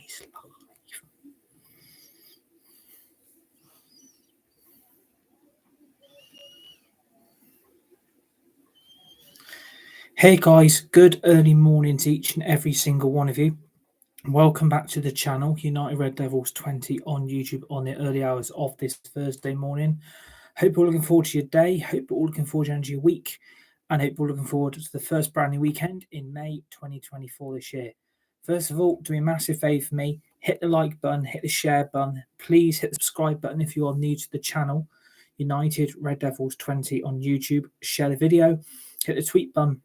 is live. Hey guys, good early morning to each and every single one of you. Welcome back to the channel, United Red Devils 20 on YouTube on the early hours of this Thursday morning. Hope you're all looking forward to your day. Hope you're all looking forward to your week. And hope you're all looking forward to the first brand new weekend in May 2024 this year. First of all, do me a massive favour for me. Hit the like button, hit the share button. Please hit the subscribe button if you are new to the channel. United Red Devils 20 on YouTube. Share the video. Hit the tweet button.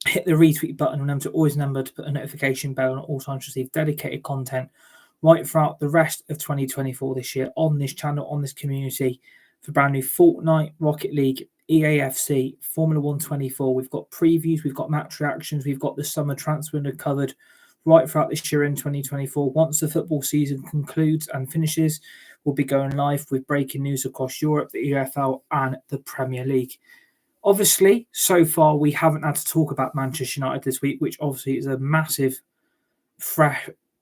Hit the retweet button. Remember to put a notification bell on at all times to receive dedicated content right throughout the rest of 2024 this year on this channel, on this community, for brand new Fortnite, Rocket League, EAFC, Formula 124. We've got previews, we've got match reactions, we've got the summer transfer window covered right throughout this year in 2024. Once the football season concludes and finishes, we'll be going live with breaking news across Europe, the EFL and the Premier League. Obviously, so far, we haven't had to talk about Manchester United this week, which obviously is a massive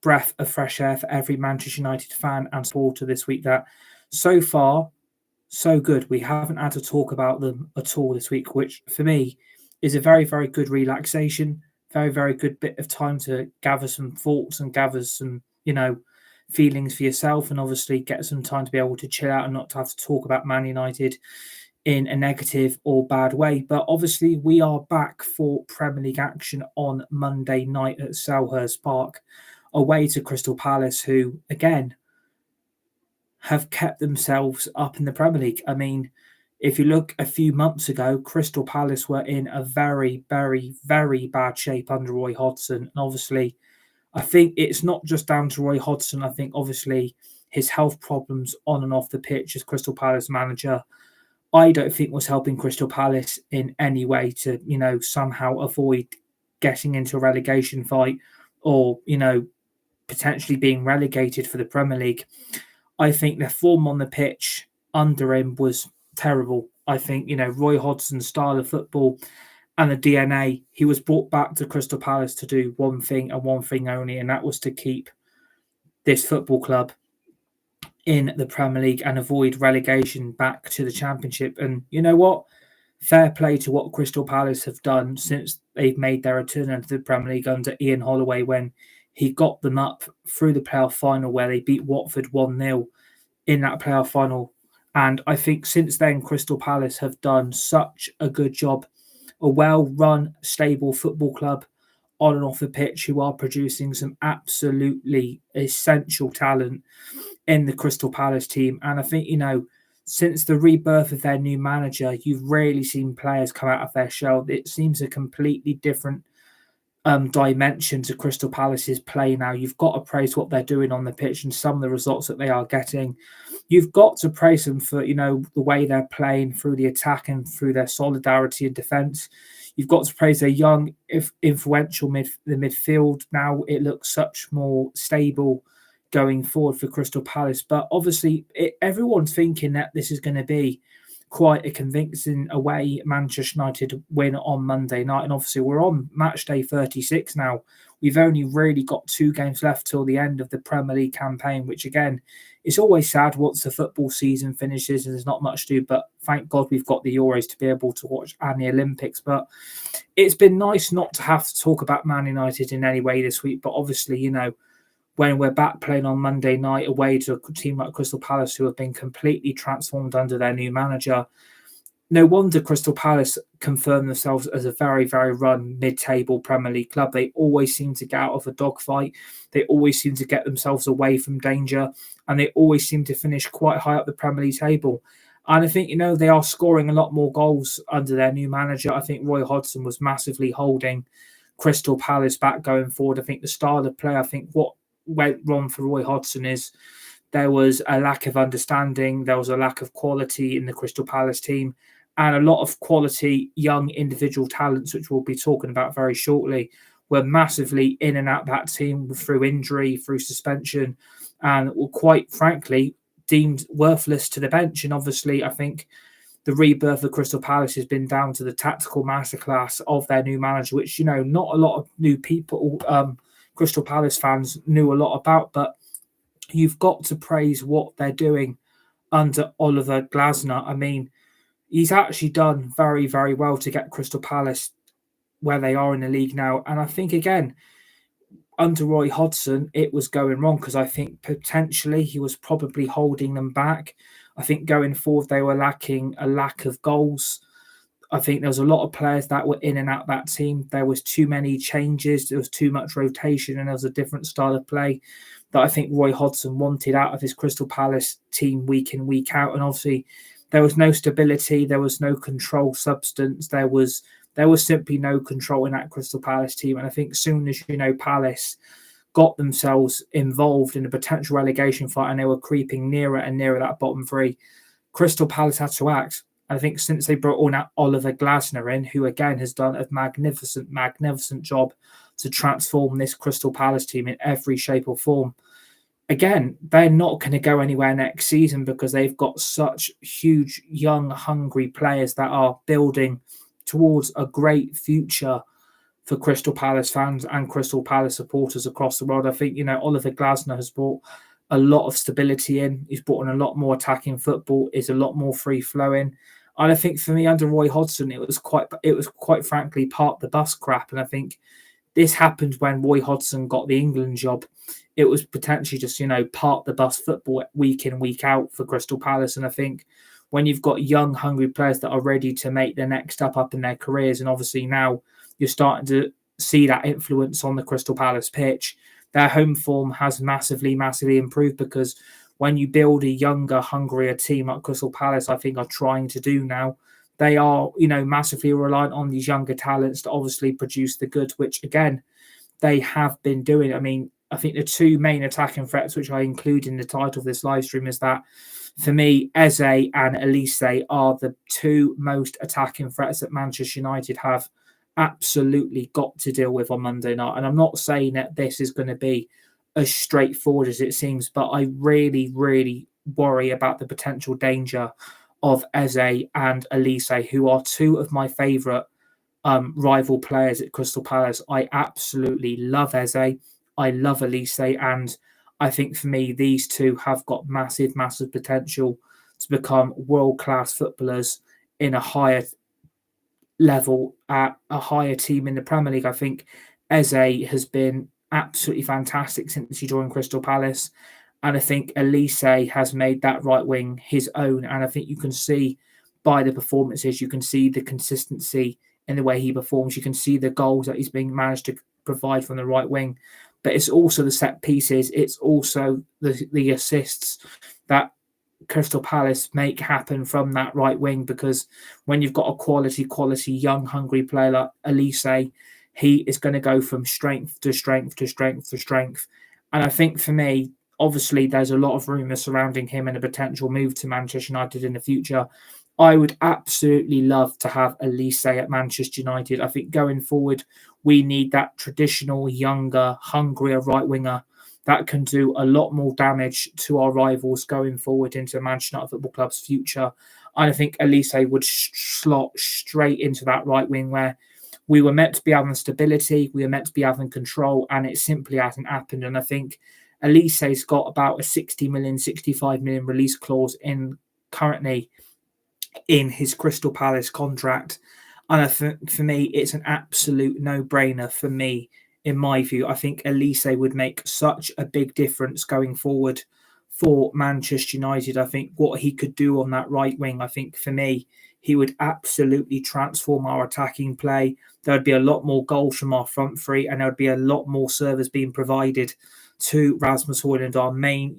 breath of fresh air for every Manchester United fan and supporter this week. That so far, so good. We haven't had to talk about them at all this week, which for me is a very, very good relaxation, very, very good bit of time to gather some thoughts and gather some, feelings for yourself, and obviously get some time to be able to chill out and not to have to talk about Man United in a negative or bad way. But obviously we are back for Premier League action on Monday night at Selhurst Park, away to Crystal Palace, who again have kept themselves up in the Premier League. I mean, if you look a few months ago, Crystal Palace were in a very, very, very bad shape under Roy Hodgson. And obviously, I think it's not just down to Roy Hodgson. I think obviously his health problems on and off the pitch as Crystal Palace manager, I don't think was helping Crystal Palace in any way to, somehow avoid getting into a relegation fight or, potentially being relegated for the Premier League. I think their form on the pitch under him was terrible. I think, Roy Hodgson's style of football and the DNA, he was brought back to Crystal Palace to do one thing and one thing only, and that was to keep this football club in the Premier League and avoid relegation back to the Championship. And you know what? Fair play to what Crystal Palace have done since they've made their return into the Premier League under Ian Holloway, when he got them up through the playoff final where they beat Watford 1-0 in that playoff final. And I think since then, Crystal Palace have done such a good job. A well-run, stable football club on and off the pitch who are producing some absolutely essential talent in the Crystal Palace team. And I think, since the rebirth of their new manager, you've really seen players come out of their shell. It seems a completely different dimension to Crystal Palace's play now. You've got to praise what they're doing on the pitch and some of the results that they are getting. You've got to praise them for, the way they're playing through the attack and through their solidarity and defence. You've got to praise their young, influential midfield. Now it looks such more stable going forward for Crystal Palace. But obviously, everyone's thinking that this is going to be quite a convincing away Manchester United win on Monday night. And obviously, we're on match day 36 now. We've only really got 2 games left till the end of the Premier League campaign, which again, it's always sad once the football season finishes and there's not much to do. But thank God we've got the Euros to be able to watch and the Olympics. But it's been nice not to have to talk about Man United in any way this week. But obviously, when we're back playing on Monday night away to a team like Crystal Palace, who have been completely transformed under their new manager, no wonder Crystal Palace confirmed themselves as a very, very run mid-table Premier League club. They always seem to get out of a dogfight. They always seem to get themselves away from danger, and they always seem to finish quite high up the Premier League table. And I think, they are scoring a lot more goals under their new manager. I think Roy Hodgson was massively holding Crystal Palace back going forward. I think the style of play, what went wrong for Roy Hodgson is there was a lack of understanding. There was a lack of quality in the Crystal Palace team, and a lot of quality young individual talents, which we'll be talking about very shortly, were massively in and out that team through injury, through suspension, and were quite frankly deemed worthless to the bench. And obviously, I think the rebirth of Crystal Palace has been down to the tactical masterclass of their new manager, which, not a lot of new people Crystal Palace fans knew a lot about. But you've got to praise what they're doing under Oliver Glasner. I mean, he's actually done very, very well to get Crystal Palace where they are in the league now. And I think, again, under Roy Hodgson, it was going wrong because I think potentially he was probably holding them back. I think going forward, they were lacking a lack of goals. I think there was a lot of players that were in and out that team. There was too many changes. There was too much rotation, and there was a different style of play that I think Roy Hodgson wanted out of his Crystal Palace team week in, week out. And obviously, there was no stability. There was no control substance. There was simply no control in that Crystal Palace team. And I think as soon as Palace got themselves involved in a potential relegation fight and they were creeping nearer and nearer that bottom three, Crystal Palace had to act. I think since they brought on Oliver Glasner in, who again has done a magnificent, magnificent job to transform this Crystal Palace team in every shape or form. Again, they're not going to go anywhere next season because they've got such huge, young, hungry players that are building towards a great future for Crystal Palace fans and Crystal Palace supporters across the world. I think, Oliver Glasner has brought a lot of stability in. He's brought in a lot more attacking football, is a lot more free flowing. And I think for me, under Roy Hodgson, it was quite frankly part the bus crap. And I think this happened when Roy Hodgson got the England job. It was potentially just, part the bus football week in, week out for Crystal Palace. And I think when you've got young, hungry players that are ready to make the next step up in their careers, and obviously now you're starting to see that influence on the Crystal Palace pitch, their home form has massively, massively improved because when you build a younger, hungrier team like Crystal Palace, I think are trying to do now, they are, massively reliant on these younger talents to obviously produce the goods, which again, they have been doing. I mean, I think the two main attacking threats, which I include in the title of this live stream, is that for me, Eze and Olise are the two most attacking threats that Manchester United have absolutely got to deal with on Monday night. And I'm not saying that this is going to be as straightforward as it seems, but I really, really worry about the potential danger of Eze and Olise, who are two of my favourite rival players at Crystal Palace. I absolutely love Eze. I love Olise. And I think for me, these two have got massive, massive potential to become world-class footballers in a higher level at a higher team in the Premier League. I think Eze has been absolutely fantastic since he joined Crystal Palace. And I think Olise has made that right wing his own. And I think you can see by the performances, you can see the consistency in the way he performs. You can see the goals that he's being managed to provide from the right wing. But it's also the set pieces. It's also the assists that Crystal Palace make happen from that right wing, because when you've got a quality, young, hungry player like Olise, he is going to go from strength to strength to strength to strength. And I think for me, obviously, there's a lot of rumours surrounding him and a potential move to Manchester United in the future. I would absolutely love to have Olise at Manchester United. I think going forward, we need that traditional, younger, hungrier right winger that can do a lot more damage to our rivals going forward into Manchester United Football Club's future. And I think Olise would slot straight into that right wing where we were meant to be having stability, we were meant to be having control, and it simply hasn't happened. And I think Olise's got about a 60 million, 65 million release clause in currently in his Crystal Palace contract. And I think for me, it's an absolute no-brainer for me. In my view, I think Olise would make such a big difference going forward for Manchester United. I think what he could do on that right wing, I think for me, he would absolutely transform our attacking play. There would be a lot more goals from our front three, and there would be a lot more service being provided to Rasmus Højlund, our main,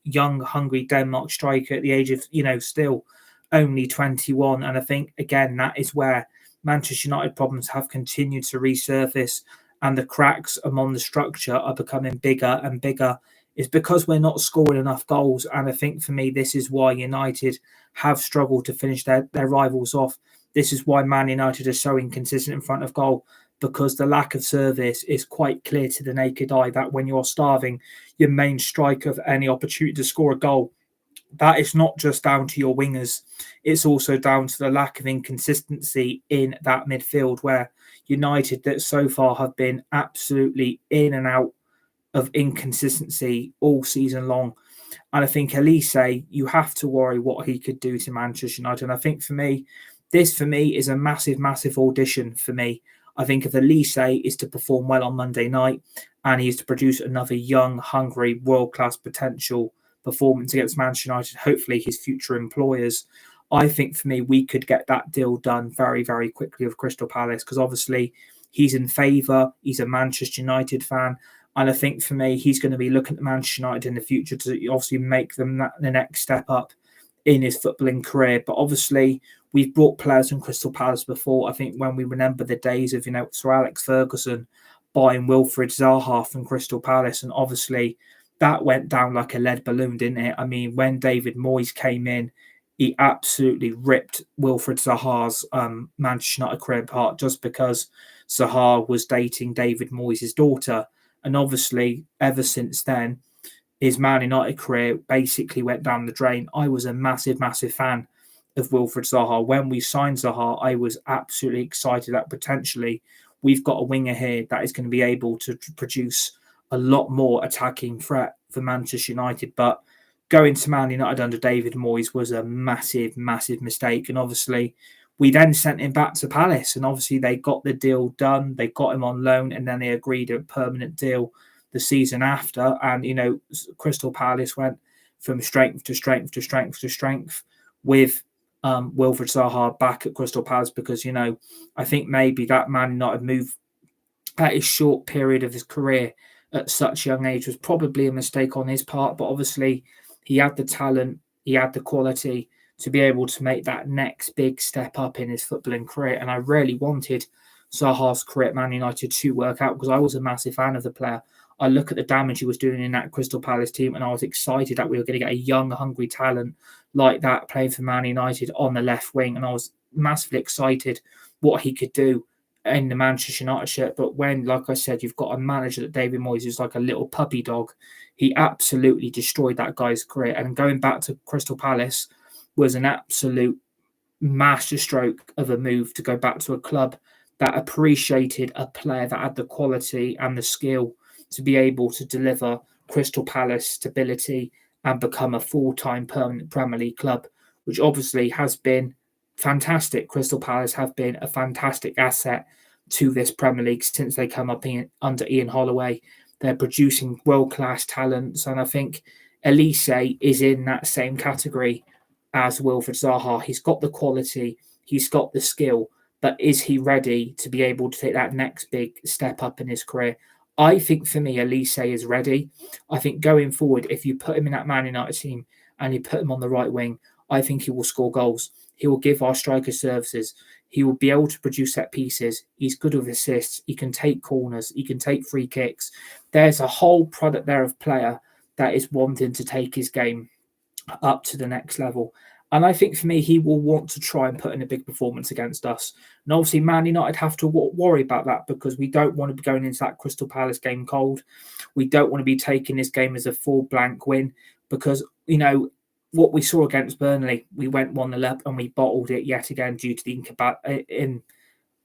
young, hungry Denmark striker at the age of, still only 21. And I think, again, that is where Manchester United problems have continued to resurface, and the cracks among the structure are becoming bigger and bigger. It's because we're not scoring enough goals. And I think for me, this is why United have struggled to finish their rivals off. This is why Man United are so inconsistent in front of goal, because the lack of service is quite clear to the naked eye that when you're starving your main striker of any opportunity to score a goal, that is not just down to your wingers. It's also down to the lack of inconsistency in that midfield, where United that so far have been absolutely in and out of inconsistency all season long. And I think Olise, you have to worry what he could do to Manchester United. And I think for me, this for me is a massive, massive audition for me. I think if Olise is to perform well on Monday night and he is to produce another young, hungry, world class potential performance against Manchester United, hopefully his future employers, I think for me, we could get that deal done very, very quickly with Crystal Palace because obviously he's in favour. He's a Manchester United fan. And I think for me, he's going to be looking at Manchester United in the future to obviously make them the next step up in his footballing career. But obviously, we've brought players from Crystal Palace before. I think when we remember the days of, Sir Alex Ferguson buying Wilfred Zaha from Crystal Palace, and obviously that went down like a lead balloon, didn't it? I mean, when David Moyes came in, he absolutely ripped Wilfred Zaha's Manchester United career apart just because Zaha was dating David Moyes' daughter. And obviously, ever since then, his Man United career basically went down the drain. I was a massive, massive fan of Wilfred Zaha. When we signed Zaha, I was absolutely excited that potentially we've got a winger here that is going to be able to produce a lot more attacking threat for Manchester United. But going to Man United under David Moyes was a massive, massive mistake. And obviously, we then sent him back to Palace, and obviously they got the deal done. They got him on loan, and then they agreed a permanent deal the season after. And Crystal Palace went from strength to strength to strength to strength with Wilfred Zaha back at Crystal Palace because I think maybe that Man United move at his short period of his career at such a young age was probably a mistake on his part. But obviously, he had the talent, he had the quality to be able to make that next big step up in his footballing career. And I really wanted Zaha's career at Man United to work out because I was a massive fan of the player. I look at the damage he was doing in that Crystal Palace team, and I was excited that we were going to get a young, hungry talent like that playing for Man United on the left wing. And I was massively excited what he could do in the Manchester United shirt. But when, like I said, you've got a manager that David Moyes is like a little puppy dog, he absolutely destroyed that guy's career. And going back to Crystal Palace was an absolute masterstroke of a move to go back to a club that appreciated a player that had the quality and the skill to be able to deliver Crystal Palace stability and become a full-time permanent Premier League club, which obviously has been fantastic. Crystal Palace have been a fantastic asset to this Premier League since they come up under Ian Holloway. They're producing world-class talents, and I think Olise is in that same category as Wilfred Zaha. He's got the quality, he's got the skill, but is he ready to be able to take that next big step up in his career? I think for me, Olise is ready. I think going forward, if you put him in that Man United team and you put him on the right wing, I think he will score goals. He will give our strikers services. He will be able to produce set pieces. He's good with assists. He can take corners. He can take free kicks. There's a whole product there of player that is wanting to take his game up to the next level. And I think for me, he will want to try and put in a big performance against us. And obviously, Man United have to worry about that because we don't want to be going into that Crystal Palace game cold. We don't want to be taking this game as a full blank win because, what we saw against Burnley, we went 1-0 up and we bottled it yet again due to the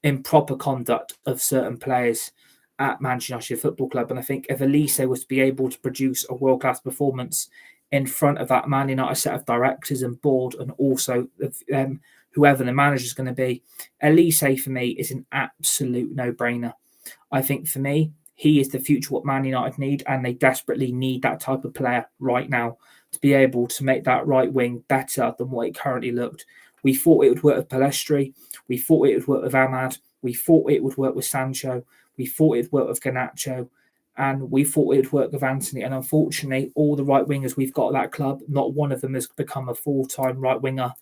improper conduct of certain players at Manchester United Football Club. And I think if Olise was to be able to produce a world-class performance in front of that Man United set of directors and board and also whoever the manager is going to be, Olise for me is an absolute no-brainer. I think for me, he is the future what Man United need, and they desperately need that type of player right now to be able to make that right wing better than what it currently looked. We thought it would work with Palestri. We thought it would work with Ahmad. We thought it would work with Sancho. We thought it would work with Garnacho. And we thought it would work with Anthony. And unfortunately, all the right wingers we've got at that club, not one of them has become a full-time right winger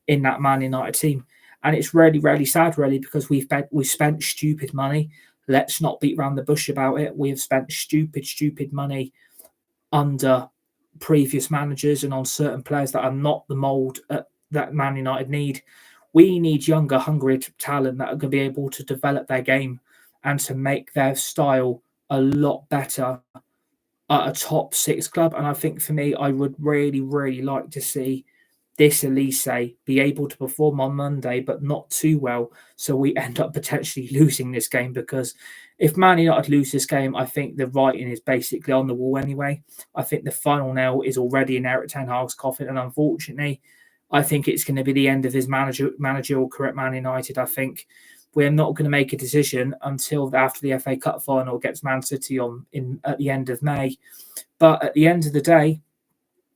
in that Man United team. And it's really, really sad, really, because we've spent stupid money. Let's not beat around the bush about it. We have spent stupid money under previous managers and on certain players that are not the mould that Man United need. We need younger, hungry talent that are going to be able to develop their game and to make their style a lot better at a top six club. And I think for me, I would really, really like to see this Olise be able to perform on Monday, but not too well, so we end up potentially losing this game. Because if Man United lose this game, I think the writing is basically on the wall anyway. I think the final nail is already in Eric Ten Hag's coffin, and unfortunately, I think it's going to be the end of his managerial career at Man United. I think we're not going to make a decision until after the FA Cup final against Man City at the end of May. But at the end of the day,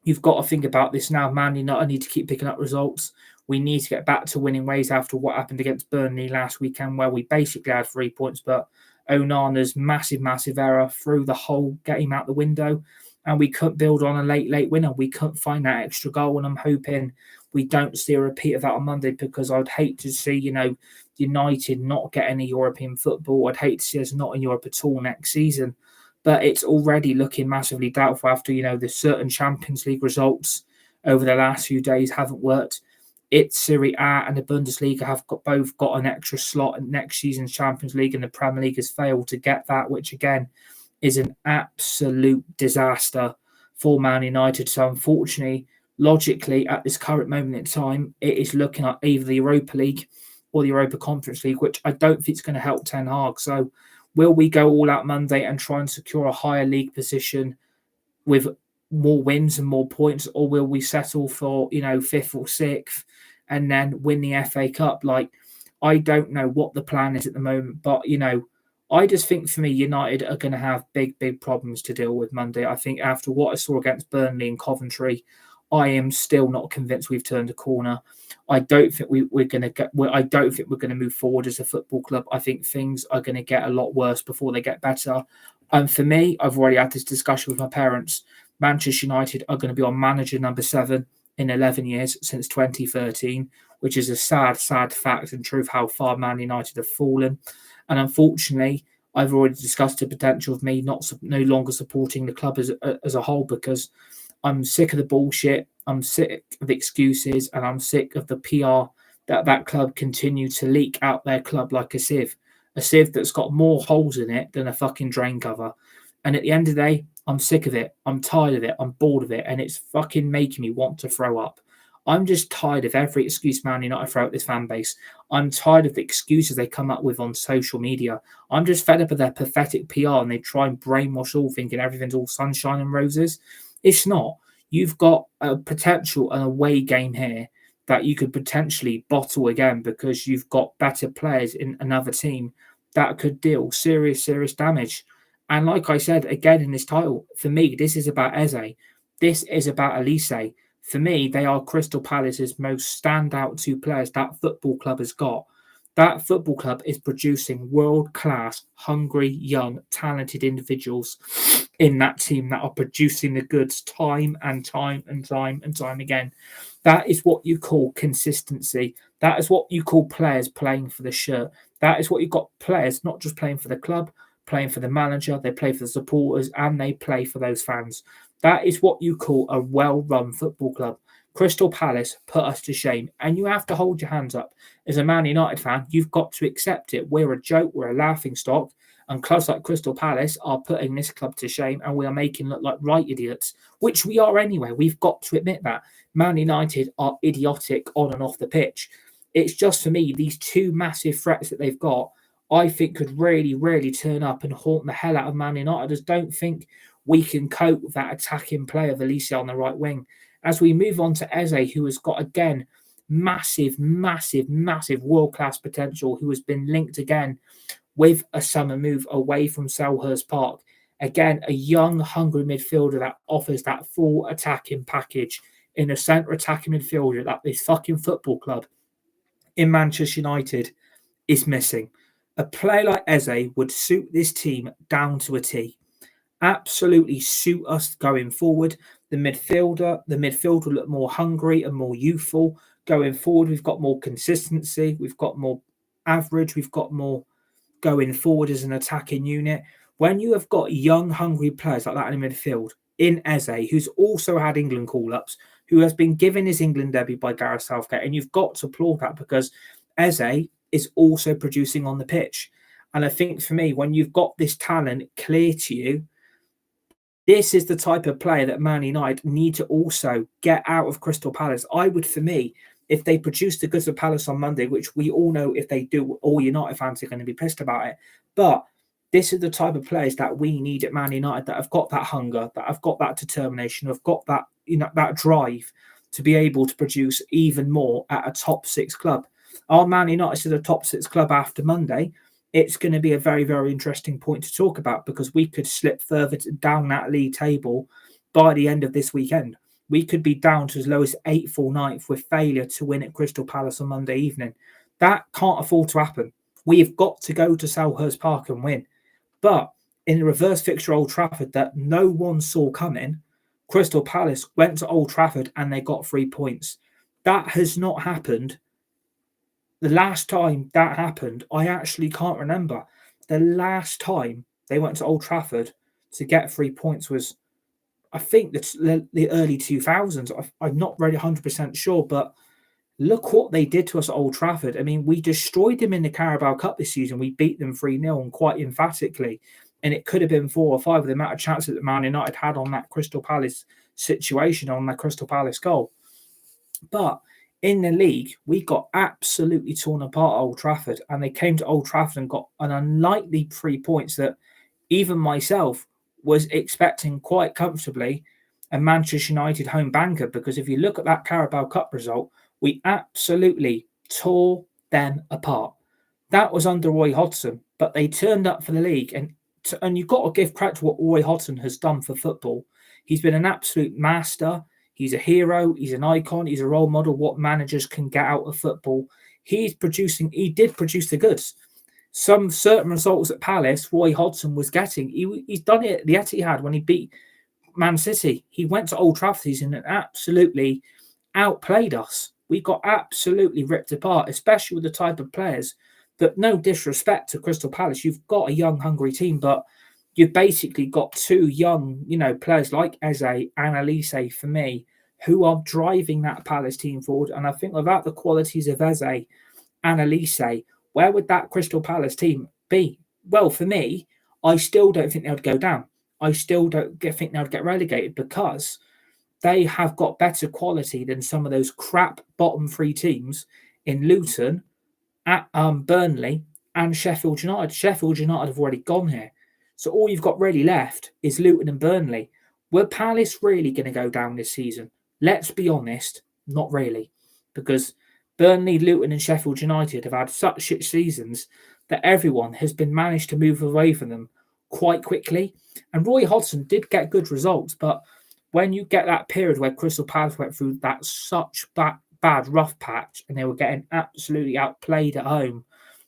you've got to think about this now. Man United need to keep picking up results. We need to get back to winning ways after what happened against Burnley last weekend, where we basically had 3 points, but Onana's massive error threw the whole game out the window, and we couldn't build on a late winner. We couldn't find that extra goal, and I'm hoping we don't see a repeat of that on Monday, because I'd hate to see, United not get any European football. I'd hate to see us not in Europe at all next season. But it's already looking massively doubtful after, the certain Champions League results over the last few days haven't worked. It's Serie A and the Bundesliga have both got an extra slot in next season's Champions League, and the Premier League has failed to get that, which again is an absolute disaster for Man United. So unfortunately, logically, at this current moment in time, it is looking like either the Europa League or the Europa Conference League, which I don't think is going to help Ten Hag. So will we go all out Monday and try and secure a higher league position with more wins and more points, or will we settle for, fifth or sixth and then win the FA Cup? I don't know what the plan is at the moment, but, I just think for me, United are going to have big problems to deal with Monday. I think after what I saw against Burnley and Coventry, I am still not convinced we've turned a corner. I don't think we're going to move forward as a football club. I think things are going to get a lot worse before they get better. And for me, I've already had this discussion with my parents. Manchester United are going to be on manager number 7 in 11 years since 2013, which is a sad fact and truth how far Man United have fallen. And unfortunately, I've already discussed the potential of me no longer supporting the club as a whole, because I'm sick of the bullshit, I'm sick of excuses, and I'm sick of the PR that club continue to leak out their club like a sieve that's got more holes in it than a fucking drain cover. And at the end of the day, I'm sick of it. I'm tired of it. I'm bored of it. And it's fucking making me want to throw up. I'm just tired of every excuse Man United throw at this fan base. I'm tired of the excuses they come up with on social media. I'm just fed up of their pathetic PR, and they try and brainwash all, thinking everything's all sunshine and roses. It's not. You've got a potential an away game here that you could potentially bottle again, because you've got better players in another team that could deal serious damage. And like I said, again in this title, for me, this is about Eze. This is about Olise. For me, they are Crystal Palace's most standout 2 players that football club has got. That football club is producing world-class, hungry, young, talented individuals in that team that are producing the goods time and time again. That is what you call consistency. That is what you call players playing for the shirt. That is what you've got, players not just playing for the club, playing for the manager, they play for the supporters, and they play for those fans. That is what you call a well-run football club. Crystal Palace put us to shame, and you have to hold your hands up. As a Man United fan, you've got to accept it. We're a joke, we're a laughing stock, and clubs like Crystal Palace are putting this club to shame, and we are making look like right idiots, which we are anyway. We've got to admit that. Man United are idiotic on and off the pitch. It's just, for me, these 2 massive threats that they've got, I think could really turn up and haunt the hell out of Man United. I just don't think we can cope with that attacking play of Olise on the right wing. As we move on to Eze, who has got, again, massive world-class potential, who has been linked again with a summer move away from Selhurst Park. Again, a young, hungry midfielder that offers that full attacking package in a centre attacking midfielder that this fucking football club in Manchester United is missing. A player like Eze would suit this team down to a T. Absolutely suit us going forward. The midfield will look more hungry and more youthful. Going forward, we've got more consistency. We've got more average. We've got more going forward as an attacking unit. When you have got young, hungry players like that in the midfield, in Eze, who's also had England call-ups, who has been given his England debut by Gareth Southgate, and you've got to applaud that, because Eze is also producing on the pitch. And I think for me, when you've got this talent clear to you, This is the type of player that Man United need to also get out of Crystal Palace. I would, for me, if they produce the goods of Palace on Monday, which we all know if they do, all United fans are going to be pissed about it. But this is the type of players that we need at Man United, that have got that hunger, that have got that determination, have got that, that drive to be able to produce even more at a top six club. Are Man United to the top six club after Monday? It's going to be a very, very interesting point to talk about, because we could slip further down that league table by the end of this weekend. We could be down to as low as 8th or 9th with failure to win at Crystal Palace on Monday evening. That can't afford to happen. We've got to go to Selhurst Park and win. But in the reverse fixture Old Trafford that no one saw coming, Crystal Palace went to Old Trafford and they got 3 points. That has not happened. The last time that happened, I actually can't remember. The last time they went to Old Trafford to get 3 points was, I think, the early 2000s. I'm not really 100% sure, but look what they did to us at Old Trafford. I mean, we destroyed them in the Carabao Cup this season. We beat them 3-0 and quite emphatically. And it could have been 4 or 5 of the amount of chances that Man United had on that Crystal Palace situation, on that Crystal Palace goal. But in the league, we got absolutely torn apart at Old Trafford, and they came to Old Trafford and got an unlikely 3 points that even myself was expecting quite comfortably a Manchester United home banker, because if you look at that Carabao Cup result, we absolutely tore them apart. That was under Roy Hodgson, but they turned up for the league, and you've got to give credit to what Roy Hodgson has done for football. He's been an absolute master. He's a hero. He's an icon. He's a role model. What managers can get out of football. He did produce the goods. Some certain results at Palace, Roy Hodgson was getting. He's done it at the Etihad when he beat Man City. He went to Old Trafford and absolutely outplayed us. We got absolutely ripped apart, especially with the type of players that, no disrespect to Crystal Palace, you've got a young, hungry team, but you've basically got two young, players like Eze and Olise, for me, who are driving that Palace team forward. And I think without the qualities of Eze and Olise, where would that Crystal Palace team be? Well, for me, I still don't think they would go down. I still don't think they would get relegated, because they have got better quality than some of those crap bottom three teams in Luton, at Burnley, and Sheffield United. Sheffield United have already gone here. So all you've got really left is Luton and Burnley. Were Palace really going to go down this season? Let's be honest, not really. Because Burnley, Luton and Sheffield United have had such shit seasons that everyone has been managed to move away from them quite quickly. And Roy Hodgson did get good results, but when you get that period where Crystal Palace went through that such bad rough patch and they were getting absolutely outplayed at home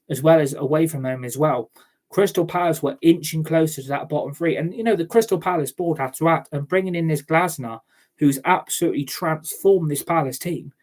as well as away from home as well, Crystal Palace were inching closer to that bottom three. And, the Crystal Palace board had to act, and bringing in this Glasner, who's absolutely transformed this Palace team.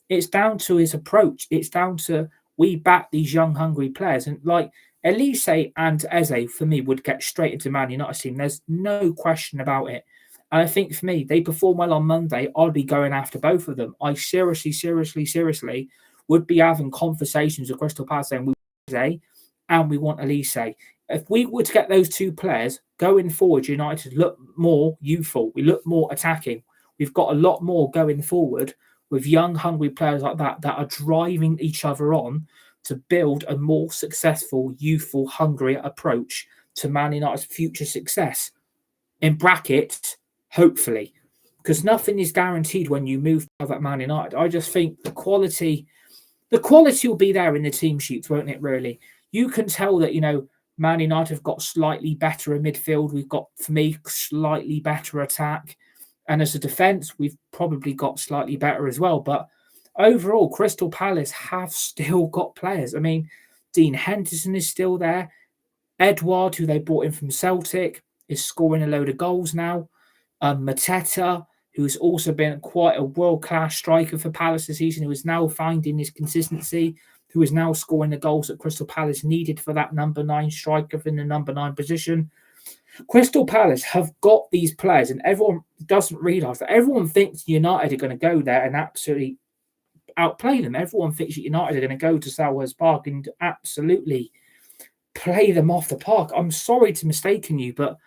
It's down to his approach. It's down to, we back these young, hungry players. And like Olise and Eze, for me, would get straight into Man United team. There's no question about it. And I think for me, they perform well on Monday. I'll be going after both of them. I seriously would be having conversations with Crystal Palace saying we want Eze and we want Olise. If we were to get those two players going forward, United look more youthful. We look more attacking. We've got a lot more going forward with young, hungry players like that are driving each other on to build a more successful, youthful, hungrier approach to Man United's future success. In brackets, hopefully, because nothing is guaranteed when you move at Man United. I just think the quality will be there in the team sheets, won't it, really? You can tell that, Man United have got slightly better in midfield. We've got, for me, slightly better attack. And as a defence, we've probably got slightly better as well. But overall, Crystal Palace have still got players. I mean, Dean Henderson is still there. Edouard, who they brought in from Celtic, is scoring a load of goals now. Mateta, who's also been quite a world-class striker for Palace this season, who is now finding his consistency, who is now scoring the goals that Crystal Palace needed for that number 9 striker in the number 9 position. Crystal Palace have got these players, and everyone doesn't realise that. Everyone thinks United are going to go there and absolutely outplay them. Everyone thinks that United are going to go to Selhurst Park and absolutely play them off the park. I'm sorry to mistaken you, but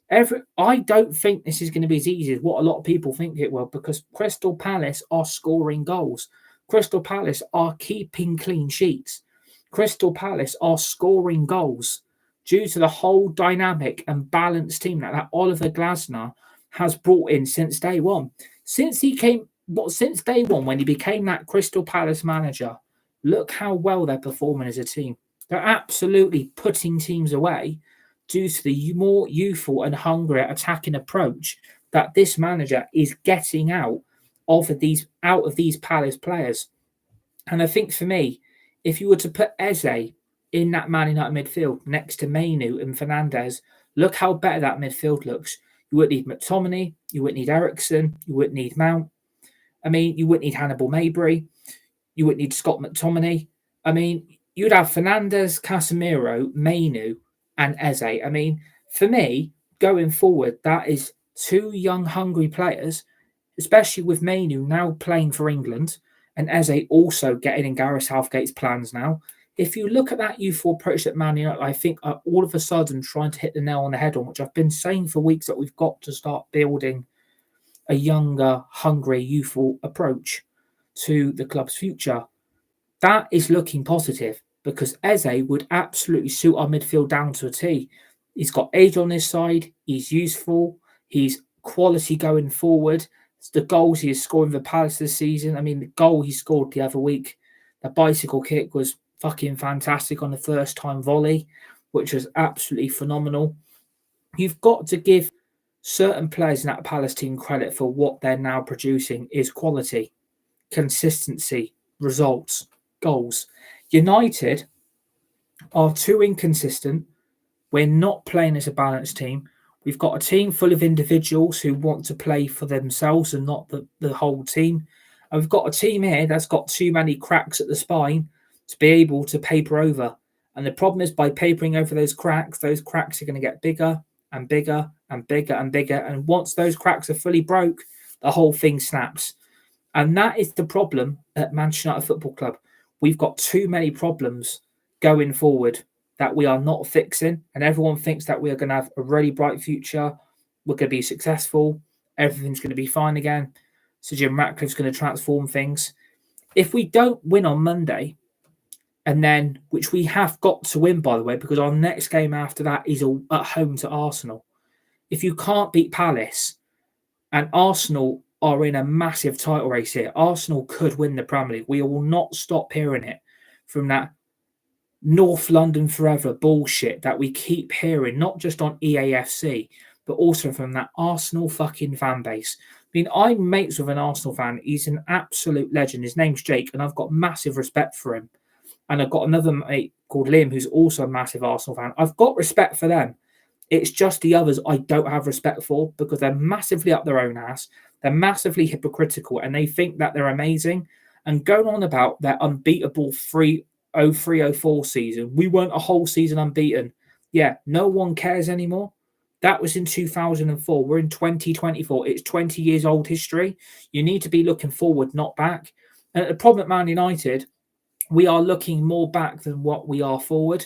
I don't think this is going to be as easy as what a lot of people think it will, because Crystal Palace are scoring goals. Crystal Palace are keeping clean sheets. Crystal Palace are scoring goals due to the whole dynamic and balanced team that Oliver Glasner has brought in since day one. Since day one, when he became that Crystal Palace manager, look how well they're performing as a team. They're absolutely putting teams away due to the more youthful and hungry attacking approach that this manager is getting out of these Palace players. And I think for me, if you were to put Eze in that Man United midfield next to Mainu and Fernandez, look how better that midfield looks. You wouldn't need McTominay, you wouldn't need Ericsson, you wouldn't need Mount. I mean, you wouldn't need Hannibal Mabry, you wouldn't need Scott McTominay. I mean, you'd have Fernandez, Casemiro, Mainu, and Eze. I mean, for me, going forward, that is two young, hungry players, especially with Mainu now playing for England and Eze also getting in Gareth Southgate's plans now. If you look at that youthful approach that Man United, I think, are all of a sudden trying to hit the nail on the head on, which I've been saying for weeks, that we've got to start building a younger, hungry, youthful approach to the club's future. That is looking positive because Eze would absolutely suit our midfield down to a T. He's got age on his side. He's useful. He's quality going forward. The goals he is scoring for Palace this season. I mean, the goal he scored the other week, the bicycle kick, was fucking fantastic on the first time volley, which was absolutely phenomenal. You've got to give certain players in that Palace team credit for what they're now producing is quality, consistency, results, goals. United are too inconsistent. We're not playing as a balanced team. We've got a team full of individuals who want to play for themselves and not the whole team. And we've got a team here that's got too many cracks at the spine to be able to paper over. And the problem is, by papering over those cracks are going to get bigger and bigger and bigger and bigger. And once those cracks are fully broke, the whole thing snaps. And that is the problem at Manchester United Football Club. We've got too many problems going forward that we are not fixing. And everyone thinks that we are going to have a really bright future. We're going to be successful. Everything's going to be fine again. So Jim Ratcliffe's going to transform things. If we don't win on Monday, and then, which we have got to win, by the way, because our next game after that is at home to Arsenal. If you can't beat Palace, and Arsenal are in a massive title race here, Arsenal could win the Premier League. We will not stop hearing it from that North London forever bullshit that we keep hearing, not just on EAFC, but also from that Arsenal fucking fan base. I mean, I'm mates with an Arsenal fan. He's an absolute legend. His name's Jake, and I've got massive respect for him. And I've got another mate called Liam, who's also a massive Arsenal fan. I've got respect for them. It's just the others I don't have respect for, because they're massively up their own ass. They're massively hypocritical, and they think that they're amazing. And going on about their unbeatable 3-0-3-0-4 season. We weren't a whole season unbeaten. Yeah, no one cares anymore. That was in 2004. We're in 2024. It's 20 years old history. You need to be looking forward, not back. And the problem at Man United, we are looking more back than what we are forward.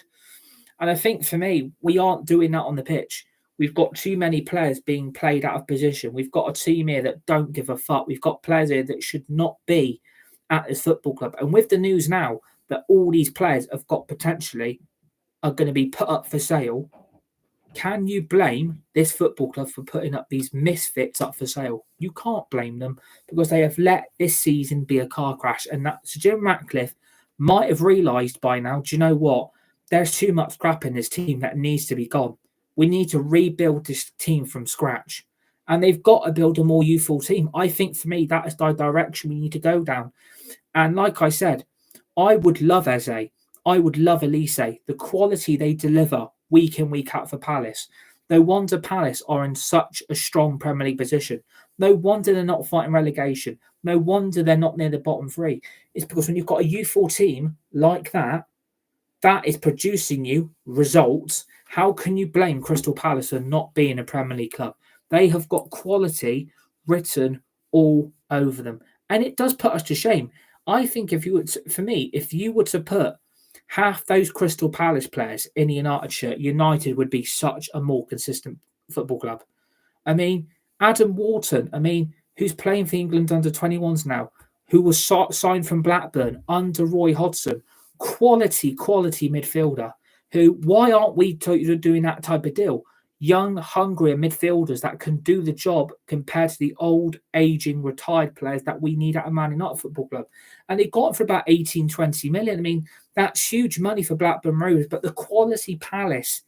And I think for me, we aren't doing that on the pitch. We've got too many players being played out of position. We've got a team here that don't give a fuck. We've got players here that should not be at this football club. And with the news now that all these players have got potentially are going to be put up for sale, can you blame this football club for putting up these misfits up for sale? You can't blame them, because they have let this season be a car crash. And that Sir Jim Ratcliffe might have realised by now, do you know what? There's too much crap in this team that needs to be gone. We need to rebuild this team from scratch. And they've got to build a more youthful team. I think for me, that is the direction we need to go down. And like I said, I would love Eze. I would love Olise. The quality they deliver week in, week out for Palace. No wonder Palace are in such a strong Premier League position. No wonder they're not fighting relegation. No wonder they're not near the bottom three. It's because when you've got a youthful team like that, that is producing you results. How can you blame Crystal Palace for not being a Premier League club? They have got quality written all over them. And it does put us to shame. I think if you were to put half those Crystal Palace players in a United shirt, United would be such a more consistent Football Club. I mean, Adam Wharton, who's playing for England under 21s now, who was signed from Blackburn under Roy Hodgson, quality midfielder. Why aren't we doing that type of deal? Young, hungry midfielders that can do the job compared to the old, aging, retired players that we need at a Man United Football Club. And they got for about 18, 20 million. That's huge money for Blackburn Rovers, but the quality Palace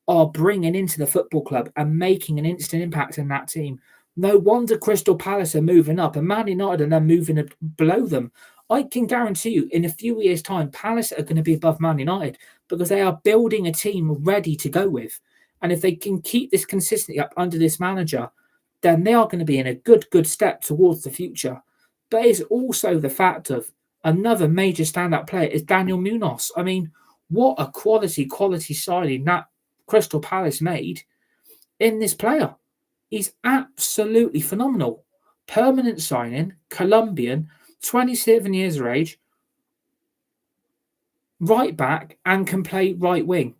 are bringing into the football club and making an instant impact in that team. No wonder Crystal Palace are moving up and Man United are then moving below them. I can guarantee you in a few years' time, Palace are going to be above Man United because they are building a team ready to go with. And if they can keep this consistency up under this manager, then they are going to be in a good step towards the future. But it's also the fact of another major standout player is Daniel Munoz. What a quality signing that Crystal Palace made in this player. He's absolutely phenomenal. Permanent signing, Colombian, 27 years of age, right back, and can play right wing.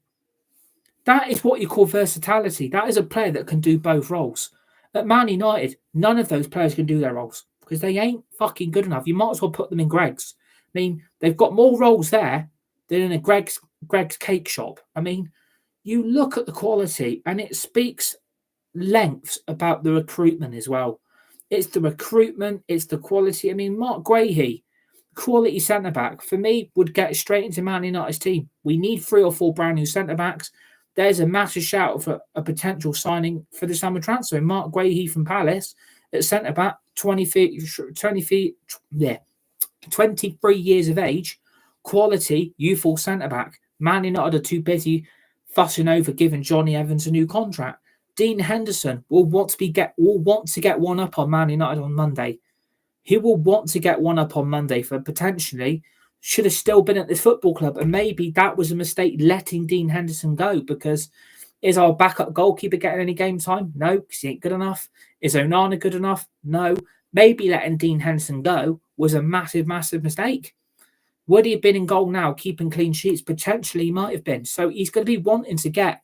That is what you call versatility. That is a player that can do both roles. At Man United, none of those players can do their roles because they ain't fucking good enough. You might as well put them in Greg's. They've got more roles there than in a Greg's cake shop. You look at the quality and it speaks lengths about the recruitment as well. It's the recruitment, it's the quality. Mark Guehi, quality centre-back, for me, would get straight into Man United's team. We need 3 or 4 brand new centre-backs. There's a massive shout for a potential signing for the summer transfer. Mark Guehi from Palace at centre-back, 23 years of age, quality, youthful centre-back. Man United are too busy fussing over giving Johnny Evans a new contract. Dean Henderson will want to get one up on Man United on Monday. He will want to get one up on Monday for potentially should have still been at this football club. And maybe that was a mistake letting Dean Henderson go because is our backup goalkeeper getting any game time? No, because he ain't good enough. Is Onana good enough? No. Maybe letting Dean Henderson go was a massive mistake. Would he have been in goal now, keeping clean sheets? Potentially he might have been. So he's going to be wanting to get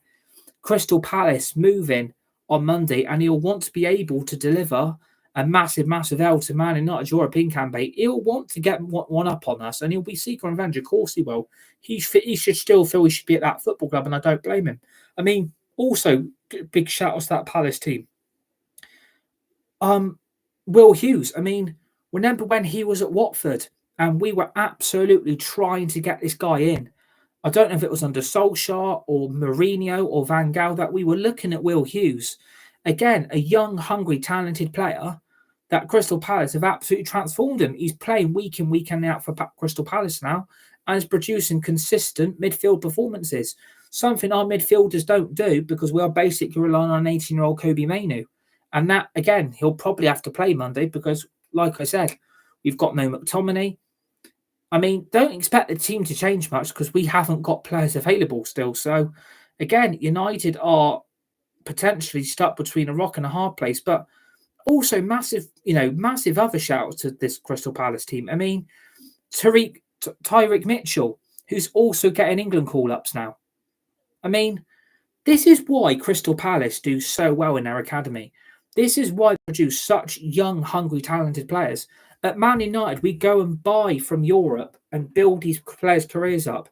Crystal Palace moving on Monday, and he'll want to be able to deliver a massive L to Man United's European campaign. He'll want to get one up on us, and he'll be seeking revenge. Of course he will. He should still feel he should be at that football club, and I don't blame him. Also, big shout-outs to that Palace team. Will Hughes, remember when he was at Watford, and we were absolutely trying to get this guy in. I don't know if it was under Solskjaer or Mourinho or Van Gaal that we were looking at Will Hughes. Again, a young, hungry, talented player that Crystal Palace have absolutely transformed him. He's playing week in, week out for Crystal Palace now and is producing consistent midfield performances. Something our midfielders don't do because we are basically relying on an 18-year-old Kobe Mainoo. And that, again, he'll probably have to play Monday because, like I said, we've got no McTominay. Don't expect the team to change much because we haven't got players available still. So, again, United are potentially stuck between a rock and a hard place. But also massive other shouts to this Crystal Palace team. Tyrick Mitchell, who's also getting England call-ups now. This is why Crystal Palace do so well in their academy. This is why they produce such young, hungry, talented players. At Man United, we go and buy from Europe and build these players' careers up,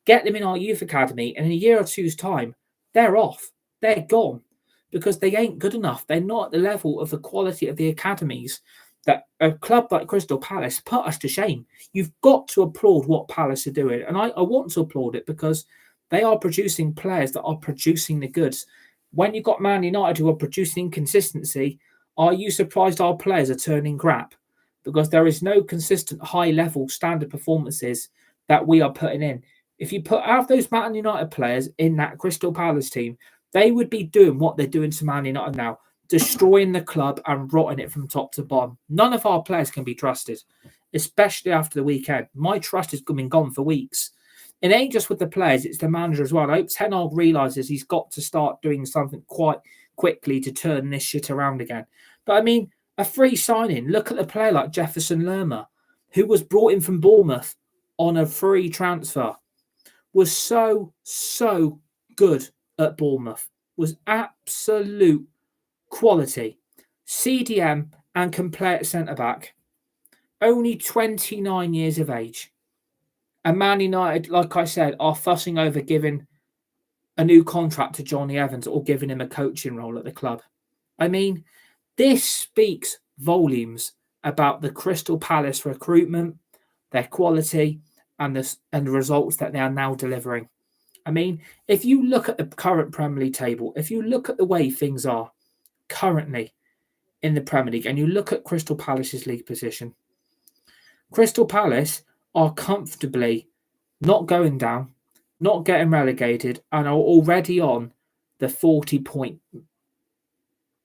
get them in our youth academy, and in a year or two's time, they're off. They're gone because they ain't good enough. They're not at the level of the quality of the academies that a club like Crystal Palace put us to shame. You've got to applaud what Palace are doing, and I want to applaud it because they are producing players that are producing the goods. When you've got Man United who are producing inconsistency, are you surprised our players are turning crap? Because there is no consistent high-level standard performances that we are putting in. If you put out those Man United players in that Crystal Palace team, they would be doing what they're doing to Man United now, destroying the club and rotting it from top to bottom. None of our players can be trusted, especially after the weekend. My trust has been gone for weeks. It ain't just with the players, it's the manager as well. I hope Ten Hag realises he's got to start doing something quite quickly to turn this shit around again. But a free signing. Look at a player like Jefferson Lerma, who was brought in from Bournemouth on a free transfer, was so good at Bournemouth. was absolute quality. CDM and can play at centre-back. Only 29 years of age. And Man United, like I said, are fussing over giving a new contract to Johnny Evans or giving him a coaching role at the club. I mean, this speaks volumes about the Crystal Palace recruitment, their quality, and the results that they are now delivering. I mean, if you look at the current Premier League table, if you look at the way things are currently in the Premier League, and you look at Crystal Palace's league position, Crystal Palace are comfortably not going down, not getting relegated, and are already on the 40-point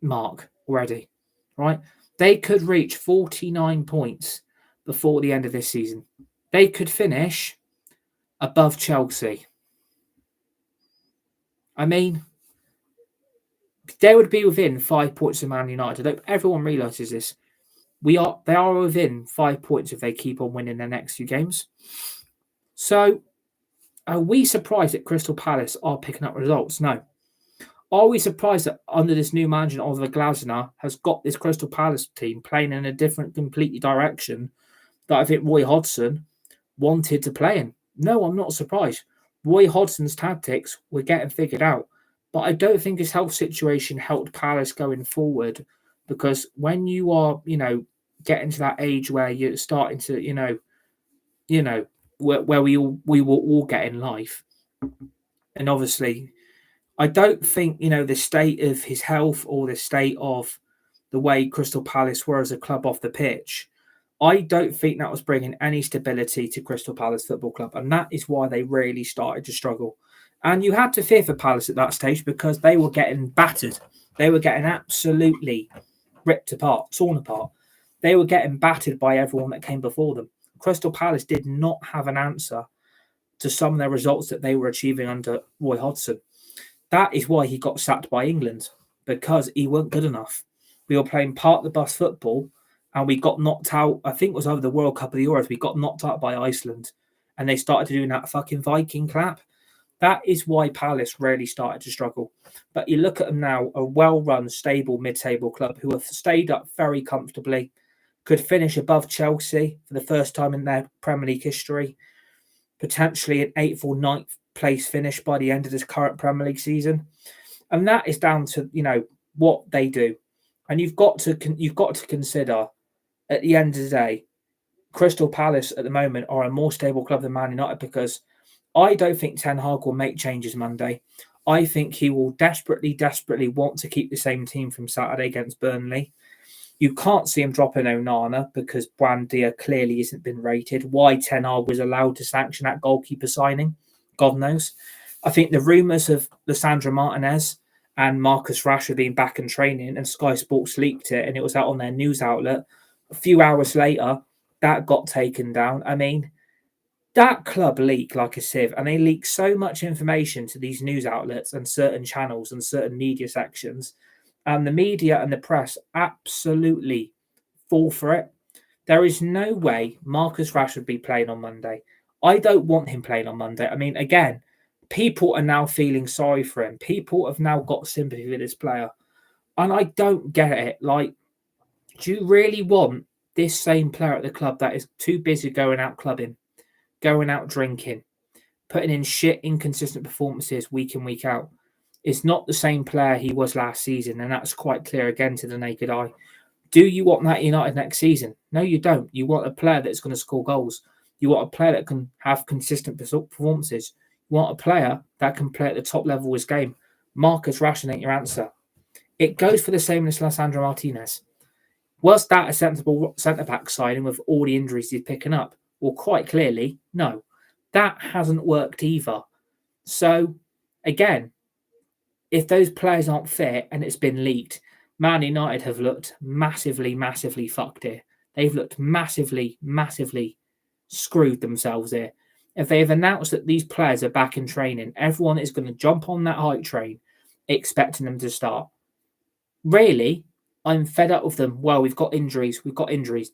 mark already, right? They could reach 49 points before the end of this season. They could finish above Chelsea. I mean, they would be within 5 points of Man United. I hope everyone realises this. They are within 5 points if they keep on winning their next few games. So, are we surprised that Crystal Palace are picking up results? No. Are we surprised that under this new manager, Oliver Glasner, has got this Crystal Palace team playing in a different, completely direction that I think Roy Hodgson wanted to play in? No, I'm not surprised. Roy Hodgson's tactics were getting figured out. But I don't think his health situation helped Palace going forward, because when you are, getting to that age where you're starting to, where we will all get in life. And obviously, I don't think, the state of his health or the state of the way Crystal Palace were as a club off the pitch, I don't think that was bringing any stability to Crystal Palace Football Club. And that is why they really started to struggle. And you had to fear for Palace at that stage because they were getting battered. They were getting absolutely ripped apart, torn apart. They were getting battered by everyone that came before them. Crystal Palace did not have an answer to some of their results that they were achieving under Roy Hodgson. That is why he got sacked by England, because he weren't good enough. We were playing part-the-bus football, and we got knocked out. I think it was over the World Cup of the Euros. We got knocked out by Iceland, and they started doing that fucking Viking clap. That is why Palace really started to struggle. But you look at them now, a well-run, stable mid-table club who have stayed up very comfortably, could finish above Chelsea for the first time in their Premier League history, potentially an 8th or 9th place finish by the end of this current Premier League season. And that is down to, what they do. And you've got to consider, at the end of the day, Crystal Palace at the moment are a more stable club than Man United, because I don't think Ten Hag will make changes Monday. I think he will desperately want to keep the same team from Saturday against Burnley. You can't see him dropping Onana because Buendia clearly isn't been rated. Why Ten Hag was allowed to sanction that goalkeeper signing, God knows. I think the rumours of Lissandro Martinez and Marcus Rashford being back in training, and Sky Sports leaked it, and it was out on their news outlet. A few hours later, that got taken down. I mean, that club leak like a sieve, and they leak so much information to these news outlets and certain channels and certain media sections, and the media and the press absolutely fall for it. There is no way Marcus Rashford be playing on Monday. I don't want him playing on Monday. I mean, again, people are now feeling sorry for him. People have now got sympathy for this player. And I don't get it. Like, do you really want this same player at the club that is too busy going out clubbing, going out drinking, putting in shit, inconsistent performances week in, week out? It's not the same player he was last season, and that's quite clear again to the naked eye. Do you want that United next season? No, you don't. You want a player that's going to score goals. You want a player that can have consistent performances. You want a player that can play at the top level of his game. Marcus Rashford ain't your answer. It goes for the same as Lissandro Martinez. Was that a sensible centre-back signing with all the injuries he's picking up? Well, quite clearly, no. That hasn't worked either. So, again, if those players aren't fit and it's been leaked, Man United have looked massively fucked here. They've looked massively screwed themselves here. If they've announced that these players are back in training, everyone is going to jump on that hype train, expecting them to start. Really, I'm fed up with them. Well, we've got injuries.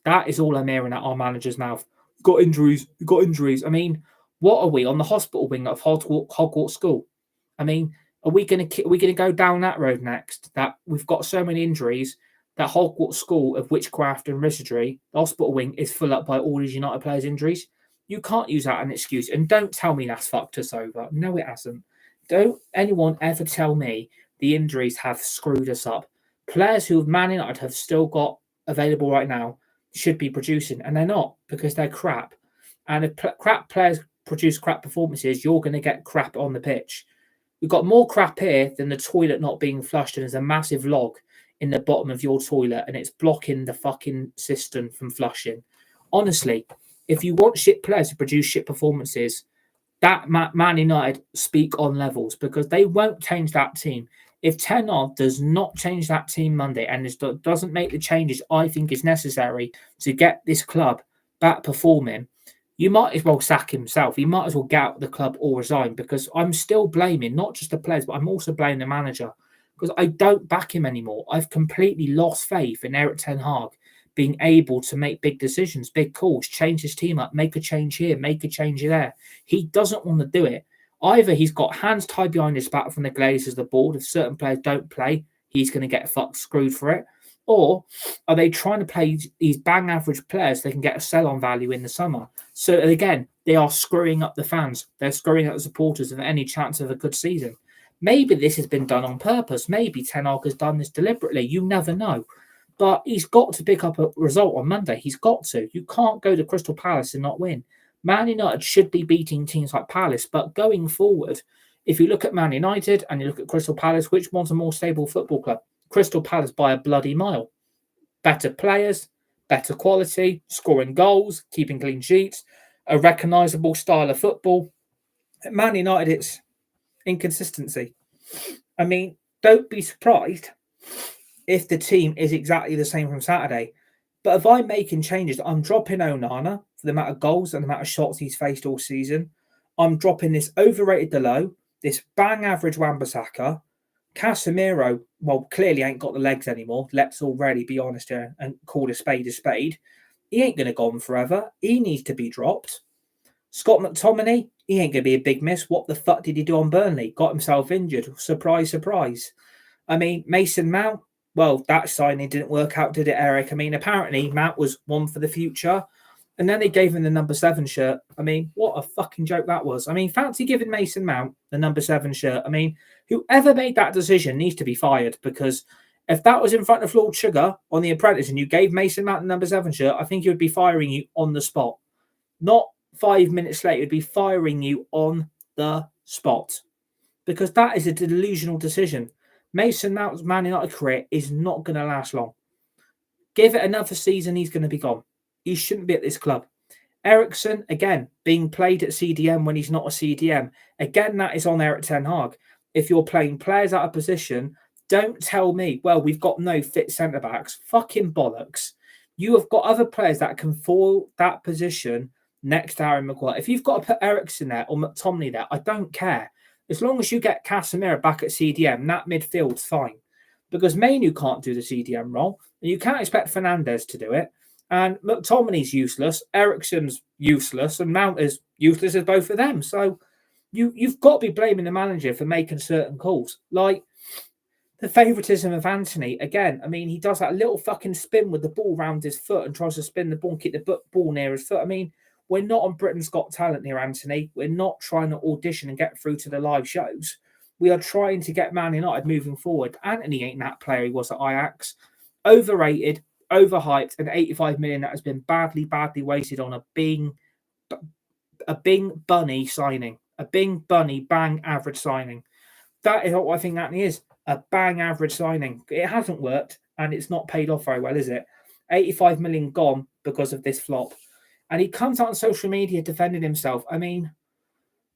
That is all I'm hearing out our manager's mouth. We've got injuries. I mean, what are we, on the hospital wing of Hogwarts School? I mean, Are we going to go down that road next? That we've got so many injuries that Hogwarts School of Witchcraft and Wizardry, the hospital wing, is full up by all these United players' injuries. You can't use that as an excuse. And don't tell me that's fucked us over. No, it hasn't. Don't anyone ever tell me the injuries have screwed us up. Players who Man United have still got available right now should be producing, and they're not because they're crap. And if crap players produce crap performances, you're going to get crap on the pitch. We've got more crap here than the toilet not being flushed, and there's a massive log in the bottom of your toilet, and it's blocking the fucking system from flushing. Honestly, if you want shit players to produce shit performances, that Man United speak on levels because they won't change that team. If Ten Hag does not change that team Monday and doesn't make the changes I think is necessary to get this club back performing, you might as well sack himself. He might as well get out of the club or resign because I'm still blaming not just the players, but I'm also blaming the manager because I don't back him anymore. I've completely lost faith in Erik Ten Hag being able to make big decisions, big calls, change his team up, make a change here, make a change there. He doesn't want to do it. Either he's got hands tied behind his back from the Glazers, the board. If certain players don't play, he's going to get fucked screwed for it. Or are they trying to play these bang average players so they can get a sell-on value in the summer? So again, they are screwing up the fans. They're screwing up the supporters of any chance of a good season. Maybe this has been done on purpose. Maybe Ten Hag has done this deliberately. You never know. But he's got to pick up a result on Monday. He's got to. You can't go to Crystal Palace and not win. Man United should be beating teams like Palace. But going forward, if you look at Man United and you look at Crystal Palace, which one's a more stable football club? Crystal Palace by a bloody mile. Better players, better quality, scoring goals, keeping clean sheets, a recognisable style of football. At Man United, it's inconsistency. I mean, don't be surprised if the team is exactly the same from Saturday. But if I'm making changes, I'm dropping Onana for the amount of goals and the amount of shots he's faced all season. I'm dropping this overrated Delo, this bang average Wan-Bissaka. Casemiro, well, clearly ain't got the legs anymore. Let's already be honest here and call a spade a spade. He ain't going to go on forever. He needs to be dropped. Scott McTominay, he ain't going to be a big miss. What the fuck did he do on Burnley? Got himself injured. Surprise, surprise. I mean, Mason Mount, well, that signing didn't work out, did it, Eric? I mean, apparently Mount was one for the future. And then they gave him the number 7 shirt. I mean, what a fucking joke that was. I mean, fancy giving Mason Mount the number 7 shirt. I mean, whoever made that decision needs to be fired because if that was in front of Lord Sugar on The Apprentice and you gave Mason Mount the number 7 shirt, I think he would be firing you on the spot. Not 5 minutes later, he'd be firing you on the spot because that is a delusional decision. Mason Mount's Man United career is not going to last long. Give it another season, he's going to be gone. He shouldn't be at this club. Eriksen, again, being played at CDM when he's not a CDM. Again, that is on Erik Ten Hag. If you're playing players out of position, don't tell me, well, we've got no fit centre-backs. Fucking bollocks. You have got other players that can fill that position next to Harry Maguire. If you've got to put Eriksen there or McTominay there, I don't care. As long as you get Casemiro back at CDM, that midfield's fine. Because Mainu can't do the CDM role, and you can't expect Fernandes to do it. And McTominay's useless, Eriksen's useless, and Mount is useless as both of them. So you've got to be blaming the manager for making certain calls. Like the favouritism of Anthony, again, I mean, he does that little fucking spin with the ball round his foot and tries to spin the ball and keep the ball near his foot. I mean, we're not on Britain's Got Talent here, Anthony. We're not trying to audition and get through to the live shows. We are trying to get Man United moving forward. Anthony ain't that player he was at Ajax. Overrated, overhyped, and 85 million that has been badly wasted on a Bing Bunny signing. A Bing Bunny bang average signing. That is what I think Anthony is. A bang average signing. It hasn't worked and it's not paid off very well, is it? 85 million gone because of this flop. And he comes out on social media defending himself. I mean,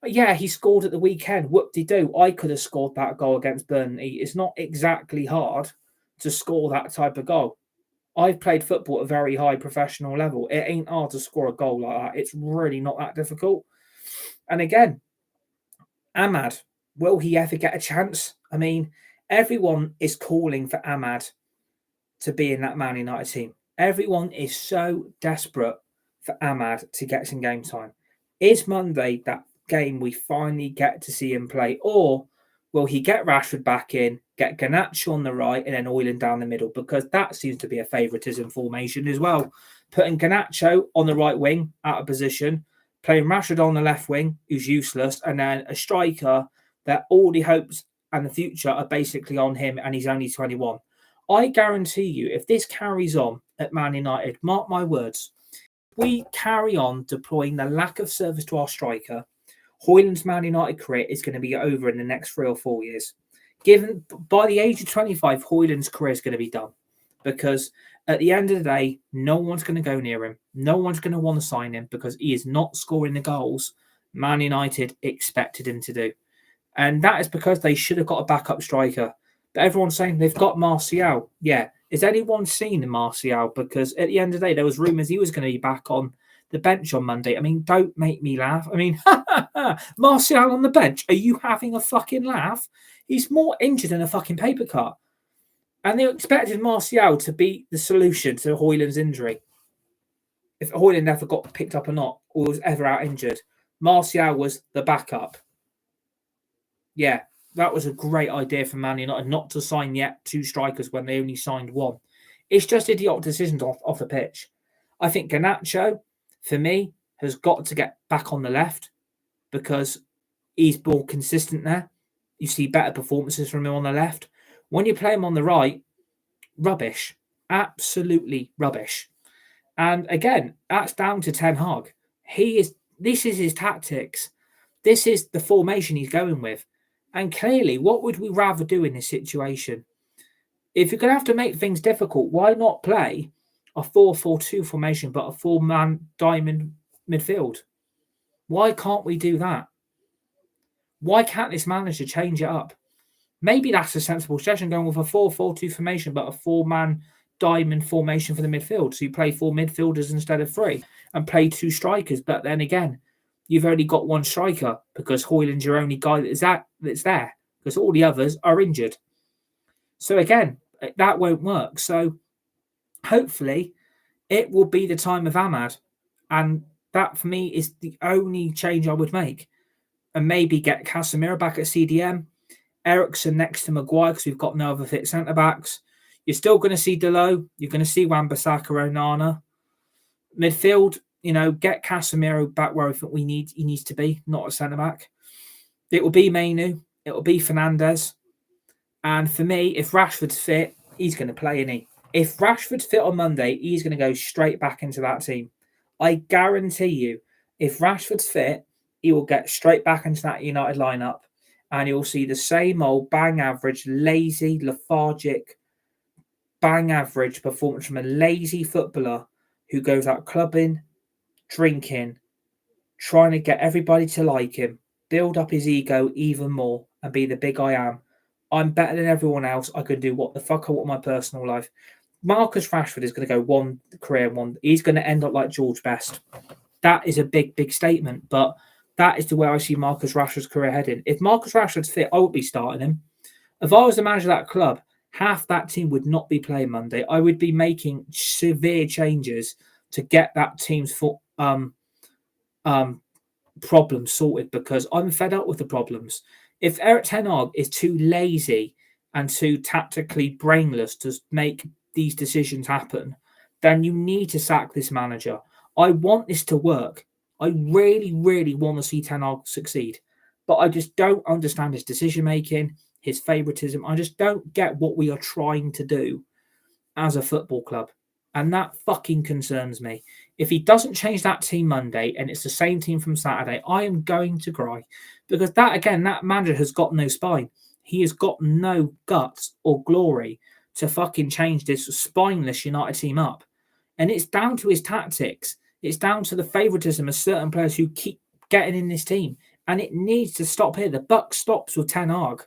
yeah, he scored at the weekend. Whoop-de-doo. I could have scored that goal against Burnley. It's not exactly hard to score that type of goal. I've played football at a very high professional level. It ain't hard to score a goal like that. It's really not that difficult. And again, Ahmad, will he ever get a chance? I mean, everyone is calling for Ahmad to be in that Man United team. Everyone is so desperate for Ahmad to get some game time. Is Monday that game we finally get to see him play? Or will he get Rashford back in, get Garnacho on the right, and then Højlund down the middle? Because that seems to be a favouritism formation as well. Putting Garnacho on the right wing, out of position, playing Rashford on the left wing, who's useless, and then a striker that all the hopes and the future are basically on him, and he's only 21. I guarantee you, if this carries on at Man United, mark my words, we carry on deploying the lack of service to our striker, Højlund's Man United career is going to be over in the next 3 or 4 years. Given by the age of 25, Højlund's career is going to be done, because at the end of the day, no one's going to go near him. No one's going to want to sign him because he is not scoring the goals Man United expected him to do. And that is because they should have got a backup striker. But everyone's saying they've got Martial. Yeah. Has anyone seen Martial? Because at the end of the day, there was rumours he was going to be back on the bench on Monday. I mean, don't make me laugh. I mean, Martial on the bench. Are you having a fucking laugh? He's more injured than a fucking paper cut. And they expected Martial to be the solution to Højlund's injury. If Højlund ever got picked up or not, or was ever out injured, Martial was the backup. Yeah, that was a great idea for Man United not to sign yet 2 strikers when they only signed 1. It's just idiotic decisions off the pitch. I think Garnacho, for me, has got to get back on the left because he's more consistent there. You see better performances from him on the left. When you play him on the right, rubbish. Absolutely rubbish. And again, that's down to Ten Hag. This is his tactics. This is the formation he's going with. And clearly, what would we rather do in this situation? If you're going to have to make things difficult, why not play a 4-4-2 formation, but a 4-man diamond midfield? Why can't we do that? Why can't this manager change it up? Maybe that's a sensible suggestion, going with a 4-4-2 formation, but a 4-man diamond formation for the midfield. So you play 4 midfielders instead of 3 and play 2 strikers. But then again, you've only got 1 striker because Højlund's your only guy that's there because all the others are injured. So again, that won't work. So hopefully it will be the time of Ahmad. And that for me is the only change I would make. And maybe get Casemiro back at CDM. Eriksen next to Maguire because we've got no other fit centre-backs. You're still going to see Delo. You're going to see Wan-Bissaka, Onana. Midfield, get Casemiro back where I think he needs to be, not a centre-back. It will be Mainu. It will be Fernandes. And for me, if Rashford's fit, he's going to play, isn't he? If Rashford's fit on Monday, he's going to go straight back into that team. I guarantee you, if Rashford's fit, he will get straight back into that United lineup. And you'll see the same old bang average, lazy, lethargic, bang average performance from a lazy footballer who goes out clubbing, drinking, trying to get everybody to like him, build up his ego even more and be the big I am. I'm better than everyone else. I can do what the fuck I want in my personal life. Marcus Rashford is going to go one career, he's going to end up like George Best. That is a big, big statement, but that is the way I see Marcus Rashford's career heading. If Marcus Rashford's fit, I would be starting him. If I was the manager of that club, half that team would not be playing Monday. I would be making severe changes to get that team's problems sorted because I'm fed up with the problems. If Erik Ten Hag is too lazy and too tactically brainless to make these decisions happen, then you need to sack this manager. I want this to work. I really, really want to see Ten Hag succeed. But I just don't understand his decision-making, his favouritism. I just don't get what we are trying to do as a football club. And that fucking concerns me. If he doesn't change that team Monday and it's the same team from Saturday, I am going to cry. Because that manager has got no spine. He has got no guts or glory to fucking change this spineless United team up. And it's down to his tactics. It's down to the favouritism of certain players who keep getting in this team. And it needs to stop here. The buck stops with Ten Hag.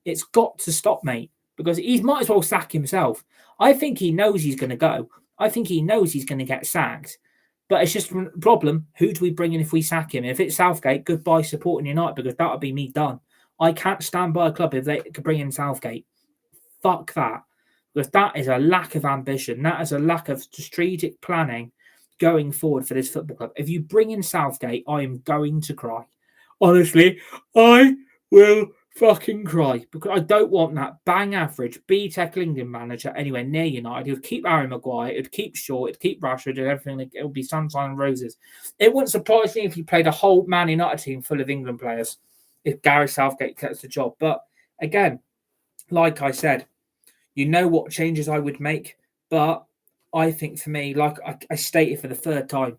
It's got to stop, mate. Because he might as well sack himself. I think he knows he's going to go. I think he knows he's going to get sacked. But it's just a problem. Who do we bring in if we sack him? If it's Southgate, goodbye supporting United because that would be me done. I can't stand by a club if they could bring in Southgate. Fuck that. Because that is a lack of ambition. That is a lack of strategic planning going forward for this football club. If you bring in Southgate, I am going to cry. Honestly, I will fucking cry, because I don't want that bang average B Tech England manager anywhere near United. He'd keep Harry Maguire, it'd keep Shaw, it'd keep Rashford, and everything. It would be sunshine and roses. It wouldn't surprise me if he played a whole Man United team full of England players if Gareth Southgate gets the job. But again, like I said, you know what changes I would make. But I think for me, like I stated for the third time,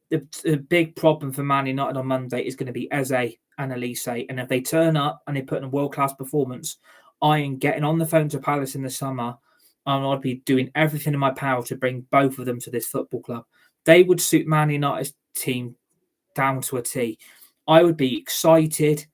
the big problem for Man United on Monday is going to be Eze and Olise. And if they turn up and they put in a world-class performance, I am getting on the phone to Palace in the summer, and I'd be doing everything in my power to bring both of them to this football club. They would suit Man United's team down to a T. I would be excited,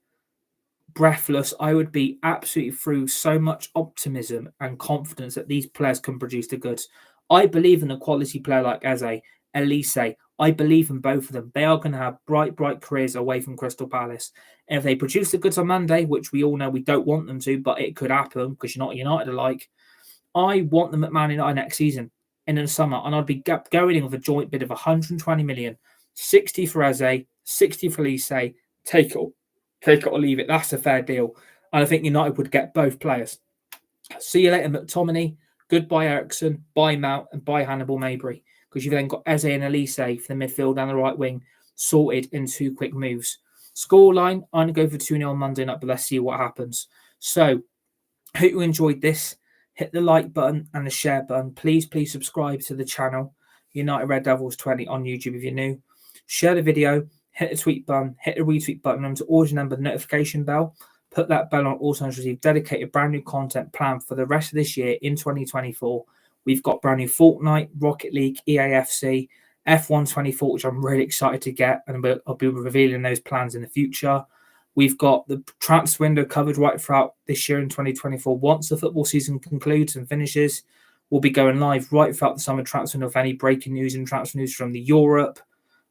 breathless. I would be absolutely through so much optimism and confidence that these players can produce the goods. I believe in a quality player like Eze, Olise. I believe in both of them. They are going to have bright, bright careers away from Crystal Palace. And if they produce the goods on Monday, which we all know we don't want them to, but it could happen because you're not United alike, I want them at Man United next season in the summer. And I'd be going in with a joint bid of 120 million, 60 for Eze, 60 for Olise. Take it or leave it. That's a fair deal. And I think United would get both players. See you later, McTominay. Goodbye, Ericsson. Bye, Mount. And bye, Hannibal Mabry. Because you've then got Eze and Olise for the midfield and the right wing sorted in 2 quick moves. Scoreline, I'm going to go for 2-0 on Monday night, but let's see what happens. So, hope you enjoyed this. Hit the like button and the share button. Please subscribe to the channel. United Red Devils 20 on YouTube if you're new. Share the video. Hit the tweet button, hit the retweet button, and to always remember the notification bell. Put that bell on also to receive dedicated brand new content planned for the rest of this year in 2024. We've got brand new Fortnite, Rocket League, EAFC, F1 24, which I'm really excited to get, and I'll be revealing those plans in the future. We've got the transfer window covered right throughout this year in 2024. Once the football season concludes and finishes, we'll be going live right throughout the summer transfer window of any breaking news and transfer news from the Europe,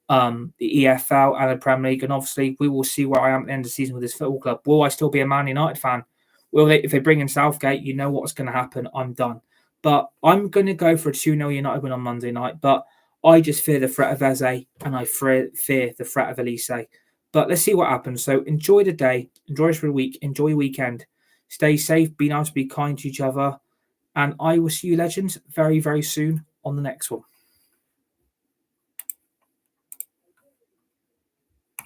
the EFL and the Premier League. And obviously we will see where I am at the end of the season with this football club. Will I still be a Man United fan? If they bring in Southgate, you know what's going to happen. I'm done. But I'm going to go for a 2-0 United win on Monday night. But I just fear the threat of Eze and I fear the threat of Olise. But let's see what happens. So enjoy the day. Enjoy this for the week. Enjoy your weekend. Stay safe. Be nice. Be kind to each other. And I will see you legends very, very soon on the next one.